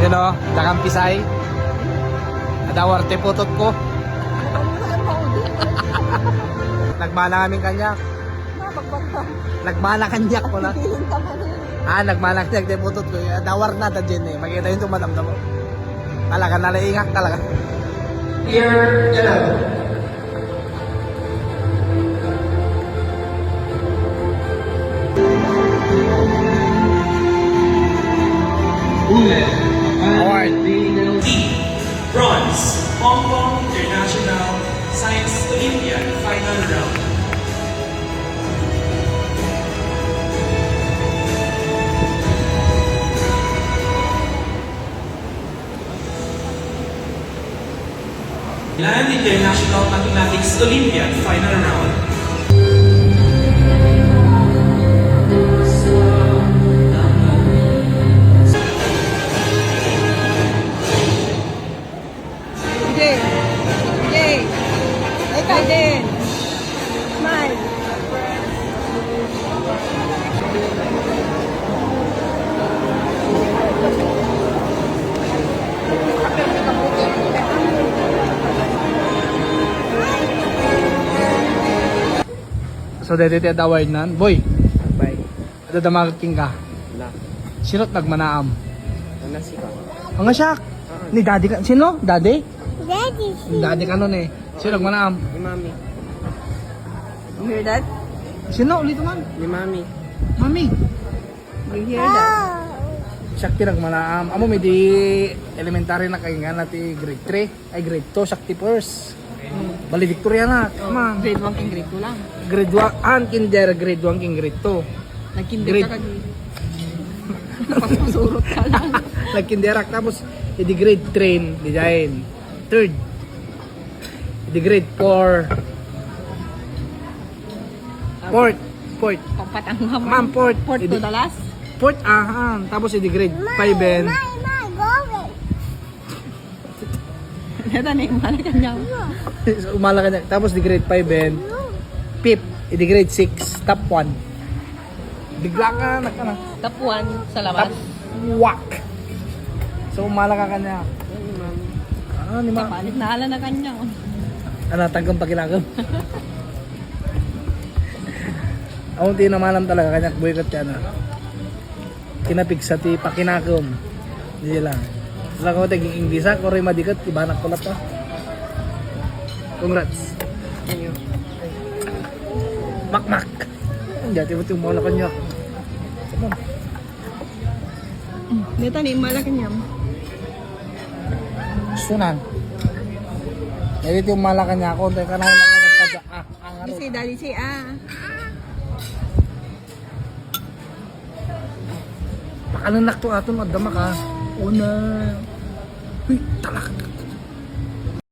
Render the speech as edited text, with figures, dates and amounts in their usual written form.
Sino? Dakang Pisay. Adawarte putot ko. Nagmana kaming kanyak. Nagmana kanyak ko na. Nagmana kanyak de putot ko. Adawar na ta dyan eh. Makita yung tumadamdam mo. Talaga nalaingak talaga. Year 11. Award. Bronze, Hong Kong International Science Olympiad Final Round. Land International Mathematics Olympiad Final Round. Yay! Yay! Ikaw din! Smile! So dito ti award nan. Boy, Bye. ada damaking ka. Na. Sino't nagmanaam? Ano si ka? Ang asyak. Ni daddy ka. Sino? Daddy? Daddy! Daddy ka nun eh. Sino nagmanaam? Ni Mami. You hear that? Sino ulit man? Ni Mami. Mami. You hear that? Shakti nagmanaam. Amo may di elementary na kayo nga nati grade 3. Ay grade 2, Shakti first. Bali Victoria na. Kama. Grade 1 king grade 2 lang. Grade 1, kinder, grade 1, king grade 2. Nag-kinder Grade- ka kag... Napasusurot ka lang. Nagkinderak tapos di grade 3 di jain. Third. Di grade 4. Fourth. Fourth. Pampatang Ma'am, fourth. Fourth to the last. Fourth, tapos di grade 5 and Neta na yung mahal ka niya. umala ka na. Tapos di grade 5 and fifth, di grade 6, top 1. Bigla ka na ka na. Top 1 sa labas. Top whack. So umala ka kanya. Ni Mami. Ni ma. Kapalit na ala na kanya. Tagong pagilagom. Ako di namalam talaga kanyak boycott yan kinapig sa ti pakinagom. Hindi lang. Wala ko taging Inglisa, ko rin madikat, ibanak ko na to. Congrats. Thank you. Makmak. Hindi, tiba yung mga kanya. Sama. Neta na yung mahal ka niya. Sunan. Hindi yung malakan niya ako. Hindi ka na nakakataga. Ang ano. Say daddy say Pakalanak to aton, magdama ka. Una. Uy, talak.